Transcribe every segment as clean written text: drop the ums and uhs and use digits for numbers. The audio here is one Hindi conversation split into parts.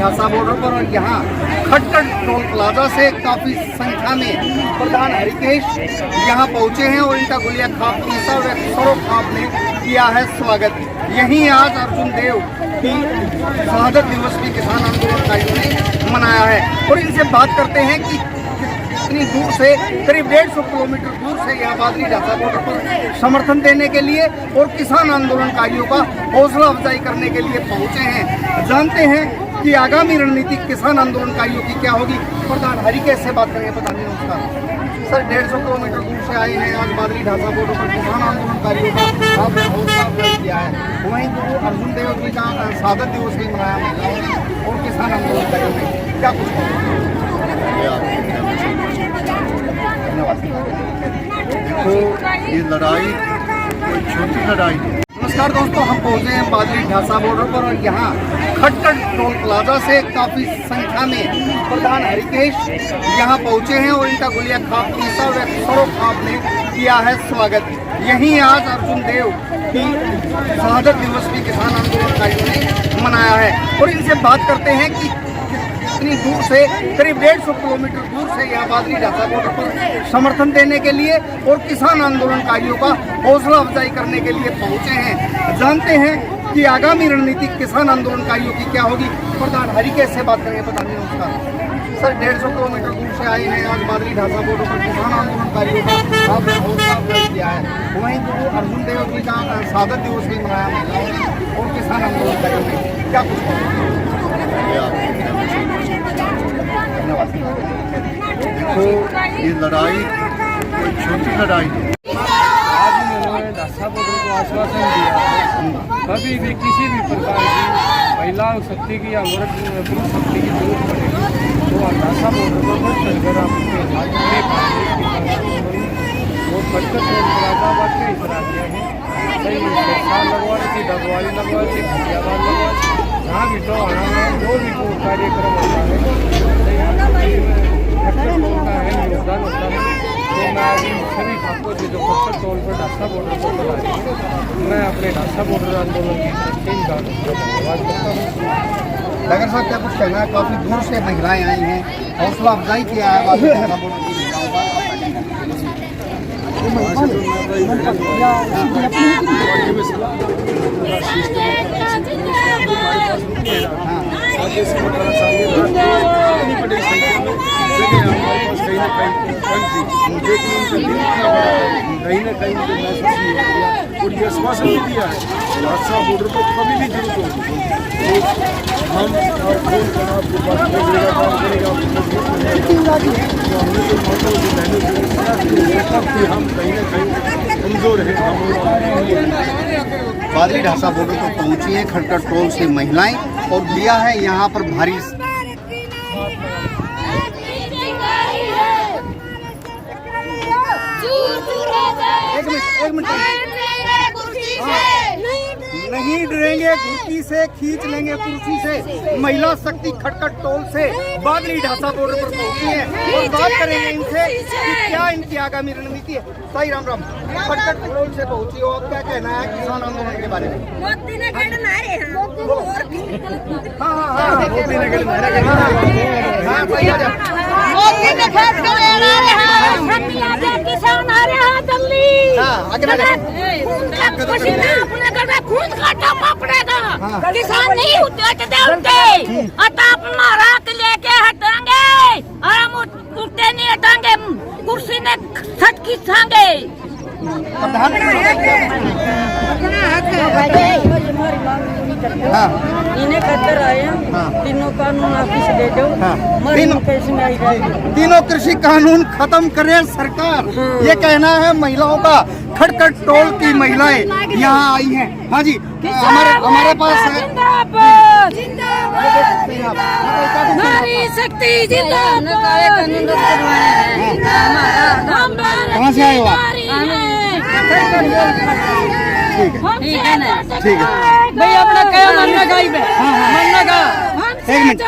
ढासा बॉर्डर पर। और यहाँ खटखट टोल प्लाजा से काफी संख्या में प्रधान हरिकेश यहाँ पहुंचे हैं और इनका गुलिया खाप तीसरा व सरों खाप ने किया है स्वागत। यहीं आज अर्जुन देव की शहादत दिवस भी किसान आंदोलनकारियों ने मनाया है। और इनसे बात करते हैं कि इतनी दूर से करीब 150 किलोमीटर दूर से यहाँ बादली ढासा बॉर्डर पर समर्थन देने के लिए और किसान आंदोलनकारियों का हौसला अफजाई करने के लिए पहुंचे हैं। जानते हैं कि आगामी रणनीति किसान आंदोलनकारियों की क्या होगी। प्रधान हरिकेश से बात करेंगे। प्रधान जी नमस्कार। सर 150 किलोमीटर दूर से आए हैं आज बादली ढासा बॉर्डर पर किसान आंदोलनकारियों का आपने हौसला अफजाई किया है। वहीं गुरु अर्जुन देव जी का शहादत दिवस भी मनाया महिलाओं ने और किसान आंदोलनकारियों ने क्या कुछ देखो ये लड़ाई कोई छोटी लड़ाई नहीं। नमस्कार दोस्तों, हम पहुंचे हैं बादली ढासा बॉर्डर पर और यहाँ खटखट टोल प्लाजा से काफी संख्या में प्रधान हरिकेश यहाँ पहुंचे हैं और इनका गुलिया खाप तीसरा व सरों खाप ने किया है स्वागत। यहीं आज अर्जुन देव की शहादत दिवस भी किसान आंदोलनकारियों ने मनाया है। और इनसे बात करते हैं कि इतनी दूर से करीब 150 किलोमीटर दूर से यहाँ बादली ढासा बॉर्डर पर समर्थन देने के लिए और किसान आंदोलनकारियों का हौसला अफजाई करने के लिए पहुंचे हैं। जानते हैं कि आगामी रणनीति किसान आंदोलनकारियों की क्या होगी। प्रधान हरिकेश से बात करेंगे। प्रधान जी नमस्कार। सर 150 किलोमीटर दूर से आए हैं आज बादली ढासा बॉर्डर पर किसान आंदोलनकारियों का आपने हौसला अफजाई किया है। वहीं गुरु अर्जुन देव जी का शहादत दिवस भी मनाया महिलाओं ने और किसान आंदोलनकारियों ने क्या कुछ देखो ये लड़ाई कोई छोटी लड़ाई नहीं। आज उन्होंने ढासा बॉर्डर को आश्वासन दिया कभी भी किसी भी प्रकार की महिला शक्ति की या मर्द पुरुष शक्ति की जरूरत पड़ेगी तो ढासा बॉर्डर पर चलकर वो खटखट टोल प्लाजा बात के इस राज्य में सही साल लगवा रही थी, डगवाली लगवा रही थी, खटियाबाद लगवा रही थी। जहाँ भी तो जो भी कोई कार्यक्रम होता है खटखट टोल का है योगदान होता है। तो मैं अभी सभी ठाकुर जी जो खटखट टोल पर ढासा बॉर्डर पर चला रही हूँ, मैं अपने ढासा बॉर्डर आंदोलन की इनका धन्यवाद करता हूँ। डगर साहब क्या कुछ कहना है। काफी दूर से महिलाएं आई हैं, हौसला अफजाई किया है बादली ढासा बॉर्डर की कहीं ना कहीं और ये आश्वासन भी दिया है ढासा बॉर्डर को कभी भी जरूरत होगी तो हम फोन करना आपके पास हम कहीं ना कहीं कमजोर है। बादली ढासा बॉर्डर पर पहुंची है खटखट टोल से महिलाएं और दिया है यहाँ पर भारी एक मिनट नहीं डरेंगे, घुर्की से खींच लेंगे कुर्सी से। महिला शक्ति खटखट टोल से बादली ढासा बॉर्डर पर पहुंची है और बात करेंगे इनसे कि क्या इनकी आगामी रणनीति है। सही राम राम। खटखट टोल से पहुंची हो, क्या कहना है किसान आंदोलन के बारे में। मोदी ने खेल मारे हैं। मोदी ने खेल मारे किसान आ रहे हैं दिल्ली। खून काटना पड़ेगा। किसान नहीं उठते अताप मारा के लेके हटाएंगे और हम उठते नहीं हटाएंगे। कुर्सी ने सच खींचाएंगे। इन्हें खतर आए तीनों कानून ऑफिस दे दो। तीनों कृषि कानून खत्म करे सरकार, ये कहना है महिलाओं का। खटखट टोल की महिलाएं यहाँ आई हैं। हाँ जी, हमारे पास है नारी शक्ति जिंदाबाद। कहाँ से आए हो आप? ठीक है ना, ठीक है भैया अपना क्या मानना गाई में मानना का एक मिनट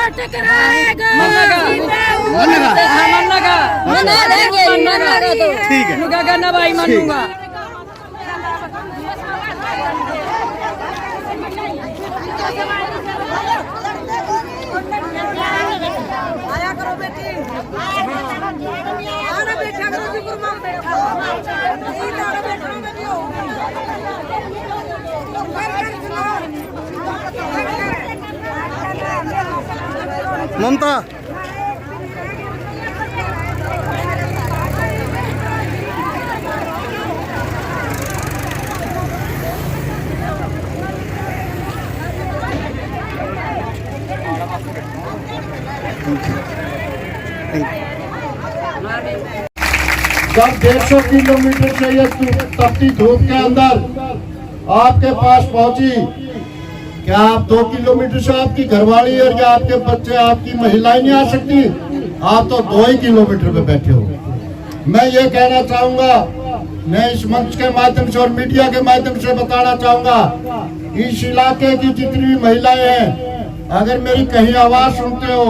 मानना का मना देंगे मना तो ठीक है। नुका करना भाई मानूंगा। आया करो बेटी आना बैठा करो जी गुरु मां बैठा यही तारा बैठा बेटी हो ममता जब 150 किलोमीटर से ये तपती धूप के अंदर आपके पास पहुंची, क्या आप 2 किलोमीटर से आपकी घरवाली और या आपके बच्चे, आपकी महिलाएं नहीं आ सकती? आप तो 2 ही किलोमीटर पे बैठे हो। मैं ये कहना चाहूंगा, मैं इस मंच के माध्यम से और मीडिया के माध्यम से बताना चाहूंगा, इस इलाके की जितनी भी महिलाएं हैं, अगर मेरी कहीं आवाज सुनते हो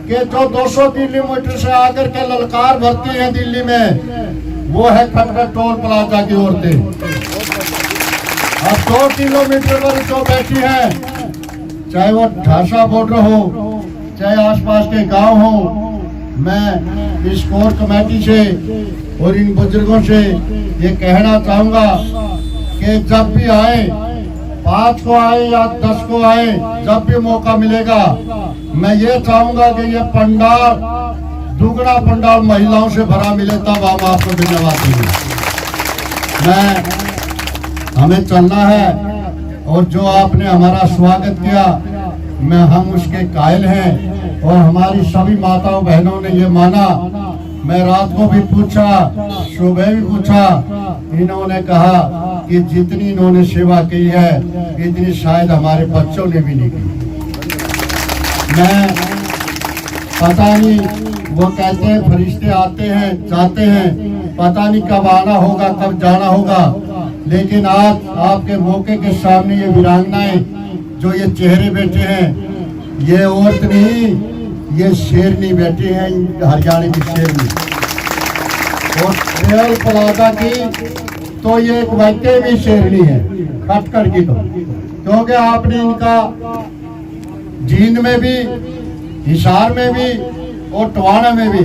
कि जो 200 किलोमीटर से आकर के ललकार भरती हैं दिल्ली में, वो है खटखट टोल प्लाजा की औरतें। अब 2 किलोमीटर पर जो बैठी है, चाहे वो ढासा बॉर्डर हो, चाहे आसपास के गांव हो, मैं इस कोर कमेटी से और इन बुजुर्गों से ये कहना चाहूंगा कि जब भी आए, 5 को आए या 10 को आए, जब भी मौका मिलेगा, मैं ये चाहूंगा कि ये पंडाल, दुगना पंडाल महिलाओं से भरा मिले, तब हम आपको धन्यवाद देंगे। हमें चलना है और जो आपने हमारा स्वागत किया, हम उसके कायल हैं और हमारी सभी माताओं बहनों ने ये माना। मैं रात को भी पूछा, सुबह भी पूछा, इन्होंने कहा कि जितनी इन्होंने सेवा की है इतनी शायद हमारे बच्चों ने भी नहीं की। मैं पता नहीं, वो कहते हैं फरिश्ते आते हैं जाते हैं, पता नहीं कब आना होगा कब जाना होगा, लेकिन आज आपके मौके के सामने ये वीरांगनाएं जो ये चेहरे बैठे हैं, ये औरत नहीं, ये शेरनी बैठी हैं, हरियाणा की शेरनी। और टोल प्लाजा की तो ये एक वाकई में शेरनी है, खटखड़ की तो, क्योंकि आपने इनका जींद में भी, हिसार में भी और टवाना में भी,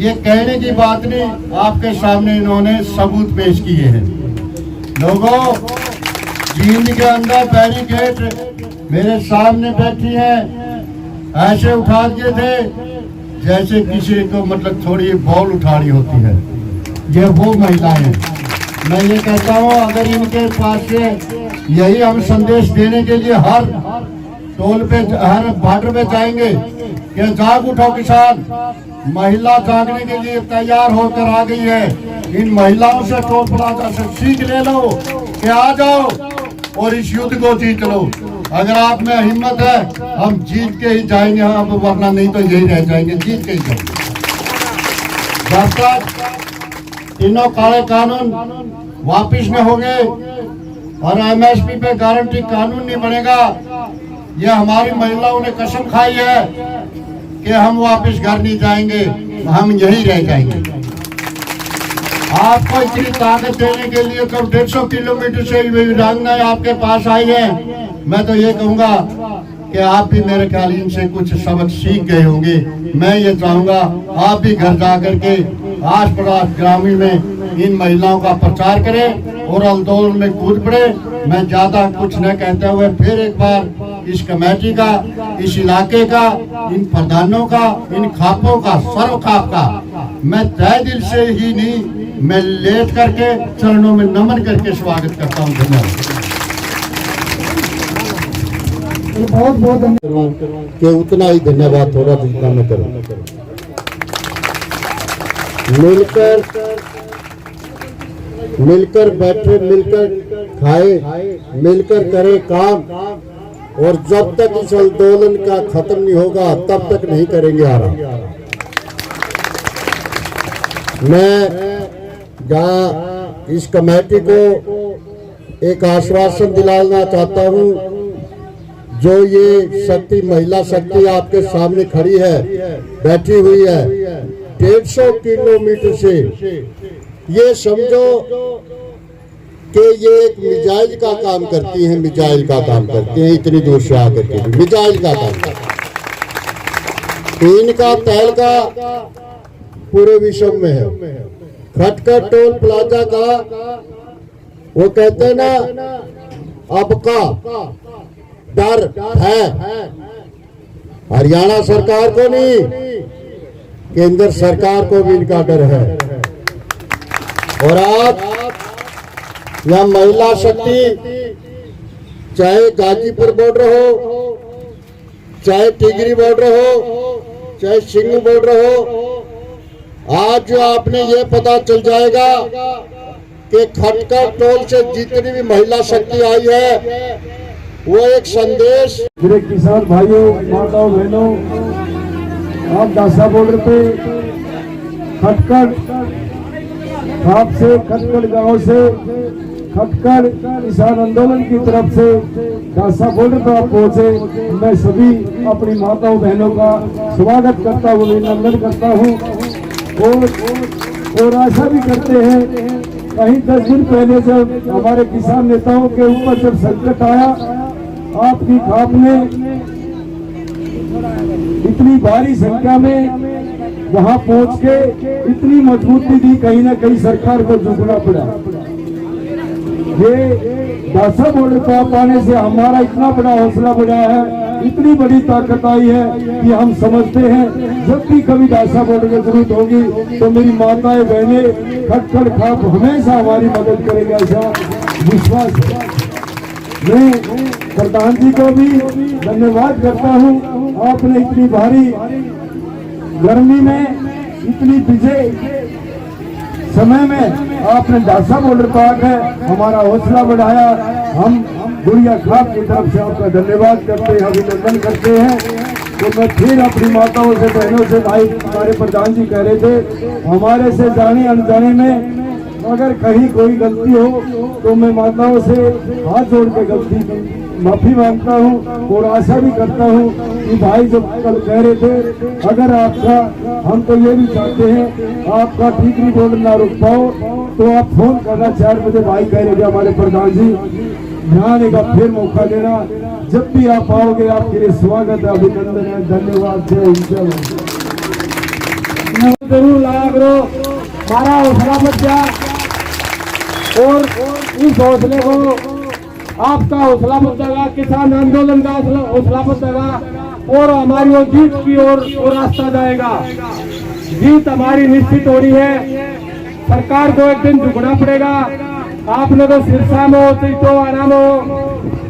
ये कहने की बात नहीं, आपके सामने इन्होंने सबूत पेश किए हैं। लोगों, जींद के अंदर बैरिकेड मेरे सामने बैठी हैं, ऐसे उठा दिए थे जैसे किसी को मतलब थोड़ी बॉल उठानी होती है। ये वो महिलाएं हैं। मैं ये कहता हूँ, अगर इनके पास से यही हम संदेश देने के लिए हर टोल पे, हर बॉर्डर पे जाएंगे कि जाग उठो किसान, महिला जागने के लिए तैयार होकर आ गई है। इन महिलाओं से टोल प्लाजा से सीख ले लो कि आ जाओ और इस युद्ध को जीत लो। अगर आप में हिम्मत है, हम जीत के ही जाएंगे, हम वरना नहीं तो यही रह जाएंगे, जीत के ही जाएंगे। जब तक तीनों काले कानून वापिस न होंगे और एमएसपी पे गारंटी कानून नहीं बनेगा, ये हमारी महिलाओं ने कसम खाई है कि हम वापस घर नहीं जाएंगे, हम यही रह जाएंगे। आपको इतनी ताकत देने के लिए कब 150 किलोमीटर से वीरांगनाएं आपके पास आई है, मैं तो ये कहूंगा कि आप भी मेरे ख्याल इनसे कुछ सबक सीख गए होंगे। मैं ये चाहूंगा आप भी घर जा करके आस पड़ोस ग्रामीण में इन महिलाओं का प्रचार करें और आंदोलन में कूद पड़े। मैं ज्यादा कुछ न कहते हुए फिर एक बार इस कमेटी का, इस इलाके का, इन प्रधानों का, इन खापों का, सर्व खाप का मैं तहे दिल से ही नहीं, मैं लेट करके चरणों में नमन करके स्वागत करता हूँ। धन्यवाद। बहुत बहुत धन्यवाद कि उतना ही धन्यवाद थोड़ा जितना मैं करूँ। मिलकर बैठे, मिलकर खाए, मिलकर करे काम, और जब तक इस आंदोलन का खत्म नहीं होगा तब तक नहीं करेंगे आराम। मैं जहाँ इस कमेटी को एक आश्वासन दिलाना चाहता हूँ, जो ये शक्ति, महिला शक्ति आपके सामने खड़ी है, बैठी हुई है 150 किलोमीटर से, ये समझो कि ये एक मिजाइल का काम करती हैं, मिजाइल का काम करती हैं, इतनी दूर से आकर के मिजाइल का काम करती हैं। इनका तहलका पूरे विश्व में है। खटखट टोल प्लाजा का वो कहते हैं ना, अब का डर है हरियाणा सरकार को नहीं, केंद्र सरकार को भी इनका डर है। और आज यह महिला शक्ति, चाहे गाजीपुर बॉर्डर हो, चाहे टिगरी बॉर्डर हो, चाहे सिंगू बॉर्डर हो, आज जो आपने ये पता चल जाएगा कि खटखट टोल से जितनी भी महिला शक्ति आई है वो एक संदेश। मेरे किसान भाइयों, माताओं, बहनों, आप डासा बॉर्डर पे खटखट खाप से, खटखट गांव से, खटखट किसान आंदोलन की तरफ से डासा बॉर्डर पर आप पहुंचे। मैं सभी अपनी माताओं बहनों का स्वागत करता हूँ, अभिनंदन करता हूँ और आशा भी करते हैं। कहीं 10 दिन पहले जब हमारे किसान नेताओं के ऊपर जब संकट आया, आपकी खाप ने इतनी भारी संख्या में वहां पहुंच के इतनी मजबूती दी, कहीं ना कहीं सरकार को झुकना पड़ा। ये डासा बॉर्डर पर आने से हमारा इतना बड़ा हौसला बढ़ा है, इतनी बड़ी ताकत आई है कि हम समझते हैं जब भी कभी डासा बॉर्डर की जरूरत होगी तो मेरी माताएं बहनें खटखट खाप हमेशा हमारी मदद करेगा, ऐसा विश्वास है। मैं प्रधान जी को भी धन्यवाद करता हूँ। आपने इतनी भारी गर्मी में, इतनी बिजे समय में आपने डासा बॉर्डर पर आकर हमारा हौसला बढ़ाया। हम गुड़िया खाप की तरफ से आपका धन्यवाद करते हैं, अभिनंदन करते हैं। तो मैं फिर अपनी माताओं से, बहनों से, भाई हमारे प्रधान जी कह रहे थे, हमारे से जाने अनजाने में अगर कहीं कोई गलती हो तो मैं माताओं से हाथ जोड़ के गलती माफी मांगता हूँ और आशा भी करता हूँ कि भाई जो कल कह रहे थे, अगर आपका, हम तो ये भी चाहते हैं आपका टिकरी बोर्ड ना रुक पाओ तो आप फोन करना। 4 बजे भाई कह रहे थे हमारे प्रधान जी, ध्यान का फिर मौका देना। जब भी आप आओगे आपके लिए स्वागत है, अभिनंदन है, धन्यवाद। जरूर लाया करो, हमारा हौसला मत जा, और इस हौसले को आपका हौसला बढ़ेगा, किसान आंदोलन का हौसला बढ़ेगा और हमारी वो जीत की ओर रास्ता जाएगा। जीत हमारी निश्चित हो रही है। सरकार को एक दिन झुकना पड़ेगा। आपने तो सिरसा में हो, टिटोवाड़ा में हो,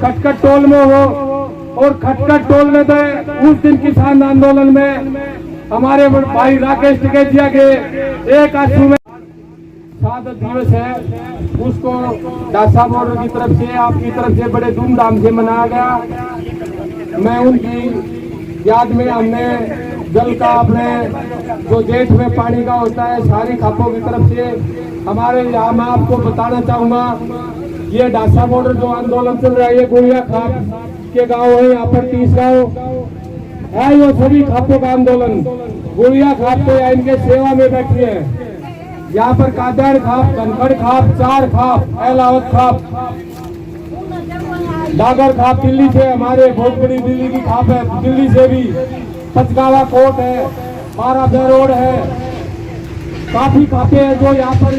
खटखट टोल में हो, और खटखट टोल ने तो उस दिन किसान आंदोलन में हमारे भाई राकेश टिकैतिया के एक आंसू में शहादत दिवस है, उसको डासा बॉर्डर की तरफ से, आपकी तरफ से बड़े धूमधाम से मनाया गया। मैं उनकी याद में हमने जल का, अपने जो जेठ में पानी का होता है, सारी खापों की तरफ से हमारे यहाँ, मैं आपको बताना चाहूँगा, ये डासा बॉर्डर जो आंदोलन चल रहा है, ये गुड़िया खाप के गाँव है, यहाँ पर 30 गाँव है, ये सभी खापों का आंदोलन। गुड़िया खाप तो या इनके सेवा में बैठी है। यहाँ पर कादर खाप, कनखड़ खाप, 4 खाप, एलावत खाप, डागर खाप दिल्ली से, हमारे बहुत बड़ी दिल्ली की खाप है, दिल्ली से भी पचगावा कोट है, बाराबे रोड है, काफी खापे हैं जो यहाँ पर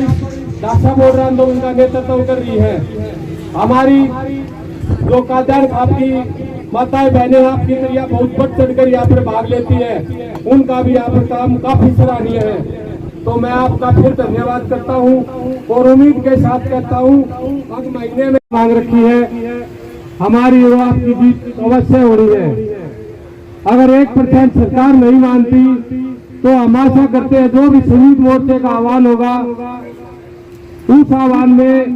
डासा बॉर्डर आंदोलन का नेतृत्व कर रही है। हमारी जो कादर खाप की माताएं बहनें आपकी तरह बहुत बढ़ चढ़कर यहाँ पर भाग लेती है, उनका भी यहाँ पर काम काफी सराहनीय है। तो मैं आपका फिर धन्यवाद करता हूँ और उम्मीद के साथ कहता हूँ, अग महीने में मांग रखी है हमारी, वो आपकी जीत अवश्य हो रही है। अगर 1% सरकार नहीं मानती तो हम आशा करते हैं जो भी संयुक्त मोर्चे का आह्वान होगा, उस आह्वान में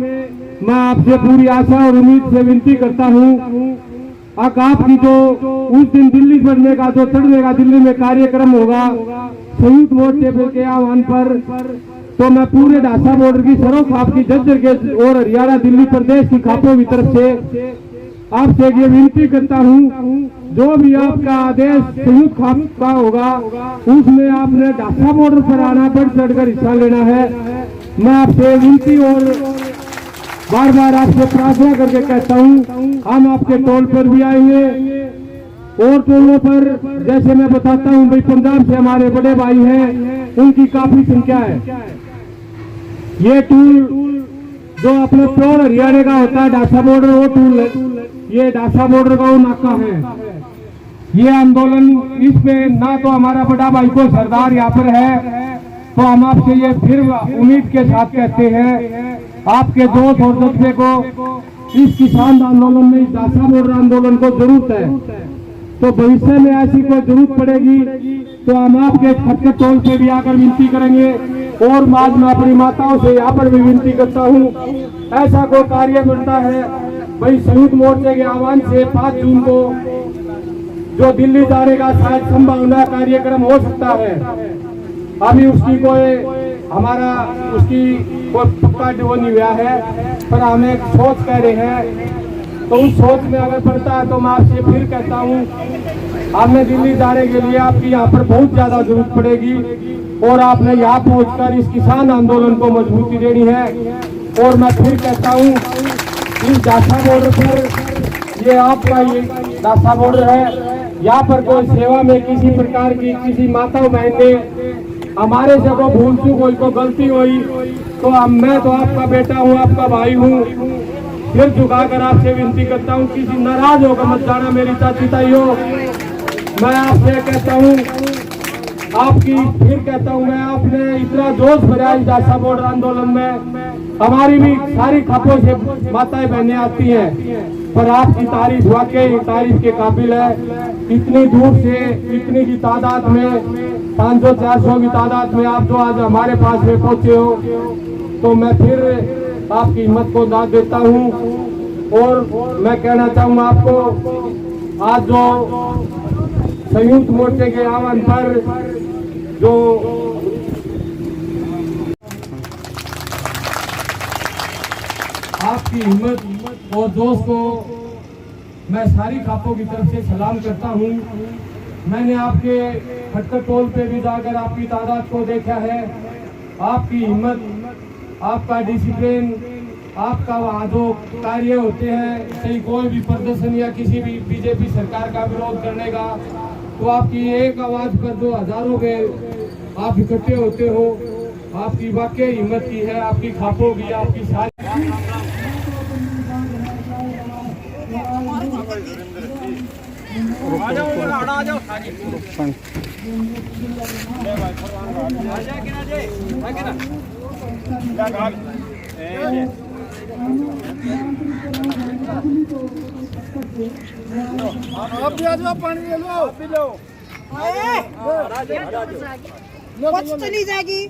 मैं आपसे पूरी आशा और उम्मीद से विनती करता हूँ, आपकी जो उस दिन दिल्ली बढ़ने का, जो चढ़ने का दिल्ली में कार्यक्रम होगा संयुक्त मोर्चे के आह्वान पर, तो मैं पूरे डासा बॉर्डर की सरो खाप की जज्जर के और हरियाणा दिल्ली प्रदेश की खापों की तरफ से आपसे ये विनती करता हूँ, जो भी आपका आदेश संयुक्त खाप का होगा उसमें आपने डासा बॉर्डर पर आना, बढ़ चढ़कर हिस्सा लेना है। मैं आपसे विनती और बार बार आपसे प्रार्थना करके कहता हूँ, हम आपके टोल पर भी आएंगे, और टोलों पर जैसे मैं बताता हूँ भाई, पंजाब से हमारे बड़े भाई हैं, उनकी काफी संख्या है। ये टूल जो अपने प्योर हरियाणा का होता है डासा बॉर्डर, वो टूल ये डासा बॉर्डर का वो नाका है। ये आंदोलन इस पे ना तो हमारा बड़ा भाई को सरदार यहाँ पर है, तो हम आपसे ये फिर उम्मीद के साथ कहते हैं, आपके जोश और जज्बे को इस किसान आंदोलन में, इस डासा बॉर्डर आंदोलन को जरूरत है। तो भविष्य में ऐसी कोई जरूरत पड़ेगी तो हम आपके खटखट टोल पे भी आकर विनती करेंगे। और आज मैं अपनी माताओं से यहाँ पर भी विनती करता हूँ, ऐसा कोई कार्य मिलता है भाई, संयुक्त मोर्चे के आह्वान से 5 जून को जो दिल्ली जाने का शायद संभावना कार्यक्रम हो सकता है। अभी उसकी कोई हमारा उसकी कोई पक्का वो नहीं हुआ है, पर हम एक सोच कह रहे हैं। तो उस सोच में अगर पड़ता है तो मैं आपसे फिर कहता हूँ, हमें दिल्ली जाने के लिए आपकी यहाँ पर बहुत ज्यादा जरूरत पड़ेगी और आपने यहाँ पहुंचकर इस किसान आंदोलन को मजबूती देनी है। और मैं फिर कहता हूँ, इस डासा बॉर्डर पर ये आपका ये डासा बॉर्डर है, यहाँ पर कोई सेवा में किसी प्रकार की किसी माता बहन ने हमारे से को भूल चूक हुई, को गलती हुई तो मैं तो आपका बेटा हूँ, आपका भाई हूँ, फिर झुकाकर आपसे विनती करता हूँ, किसी नाराज होकर मत जाना मेरी चाची ताइयों। मैं आपसे कहता हूँ, आपकी फिर कहता हूँ मैं, आपने इतना जोश भरा इस डासा बॉर्डर आंदोलन में, हमारी भी सारी खापों से माताएं बहनें आती हैं, पर आपकी तारीफ वाकई तारीफ के काबिल है। इतनी दूर से इतनी की तादाद में 500-400 की तादाद में आप जो आज हमारे पास में पहुंचे हो, तो मैं फिर आपकी हिम्मत को दाद देता हूँ। और मैं कहना चाहूँगा आपको, आज जो संयुक्त मोर्चे के आह्वान पर जो आपकी हिम्मत और जोश को मैं सारी खापों की तरफ से सलाम करता हूँ। मैंने आपके खटखट टोल पे भी जाकर आपकी तादाद को देखा है, आपकी हिम्मत, आपका डिसिप्लिन, आपका वहाँ जो कार्य होते हैं, कहीं कोई भी प्रदर्शन या किसी भी बीजेपी सरकार का विरोध करने का, तो आपकी एक आवाज पर जो हजारों में आप इकट्ठे होते हो, आपकी वाकई हिम्मत की है, आपकी खापों की, आपकी सारी आप भी आ जाओ, पानी ले लो, आप भी लो, कुछ तो नहीं जाएगी।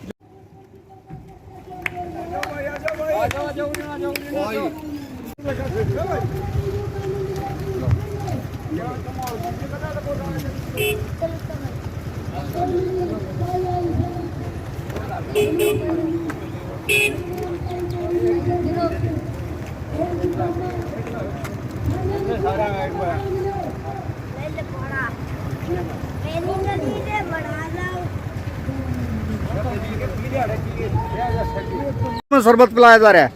शरबत पिलाया जा रहा है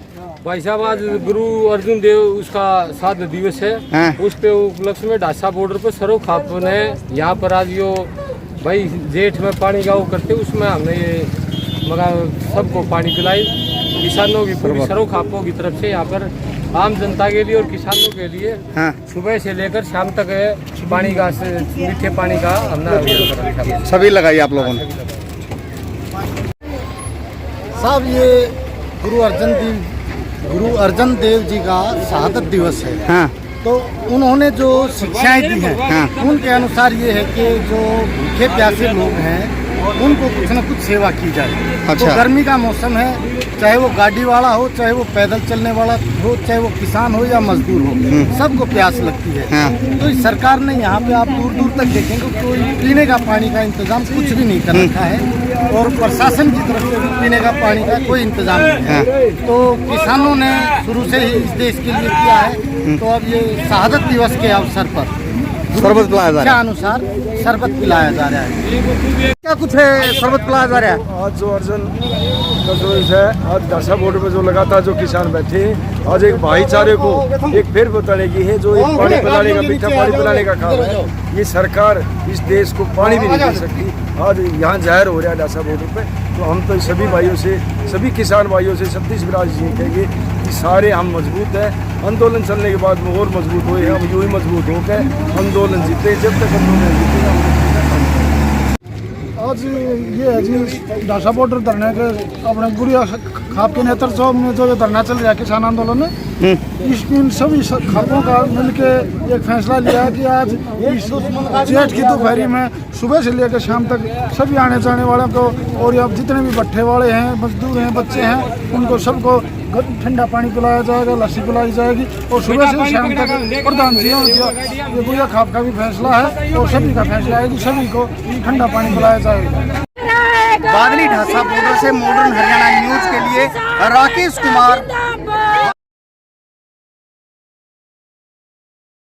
भाई साहब, आज गुरु अर्जुन देव उसका 7 दिवस है, उस पे उपलक्ष्य में डासा बॉर्डर पर सरो खाप ने यहाँ पर आज यो भाई जेठ में पानी का वो करते, उसमें हमने ये मगा सबको पानी पिलाई, किसानों की पूरी सरो खापों की तरफ से यहाँ पर आम जनता के लिए और किसानों के लिए सुबह से लेकर शाम तक पानी का मीठे पानी का हमने सभी लगाई आप लोगों ने। साहब, ये गुरु अर्जन देव जी का शहादत दिवस है, तो उन्होंने जो शिक्षाएं दी हैं, उनके अनुसार ये है कि जो भूखे प्यासे लोग हैं उनको कुछ न कुछ सेवा की जाए। अच्छा। तो गर्मी का मौसम है, चाहे वो गाड़ी वाला हो, चाहे वो पैदल चलने वाला हो, चाहे वो किसान हो या मजदूर हो, सबको प्यास लगती है। तो इस सरकार ने यहाँ पे आप दूर दूर तक देखेंगे कोई पीने का पानी का इंतजाम कुछ भी नहीं कर रखा है, और प्रशासन की तरफ से पीने का पानी का कोई इंतजाम नहीं है। तो किसानों ने शुरू से ही इस देश के लिए किया है, तो अब ये शहादत दिवस के अवसर पर शरबत पिलाया जा रहा है, अनुसार शरबत पिलाया जा रहा है। क्या कुछ है शरबत पिलाया जा रहा है? आज जो अर्जुन तस्वीर है। आज ढासा बॉर्डर पर जो लगातार जो किसान बैठे हैं, आज एक भाईचारे को एक फिर बताने की है, जो एक पानी पिलाने का, मीठा पानी पिलाने का काम है। ये सरकार इस देश को पानी भी नहीं दे सकती। आज यहाँ जाहिर हो रहा है ढासा बॉर्डर पे, तो हम तो सभी भाइयों से, सभी किसान भाइयों से, सतीश विराज जी कहेंगे कि सारे हम मजबूत हैं। आंदोलन चलने के बाद में और मजबूत हुए, हम यूँ ही मजबूत होकर आंदोलन जीते। जब तक आंदोलन जीतेगा। आज ये है जी ढासा बॉर्डर धरने के अपने गुड़िया खाप के नेतृत्व में जो धरना चल रहा है किसान आंदोलन में, इसमें सभी खापों का मिलके एक फैसला लिया है कि आज इस जेठ की दोपहरी में सुबह से लेकर शाम तक सभी आने जाने वालों को, और यहाँ जितने भी भट्ठे वाले हैं, मजदूर हैं, बच्चे हैं, उनको सबको ठंडा पानी पिलाया जाएगा, लस्सी पिलाई जाएगी। और सुबह से शाम तक प्रधान जी ये गुड़िया खाप का भी फैसला है और सभी का फैसला है कि सभी को ठंडा पानी पिलाया जाएगा। बादली ढासा बॉर्डर से मॉडर्न हरियाणा न्यूज के लिए राकेश कुमार,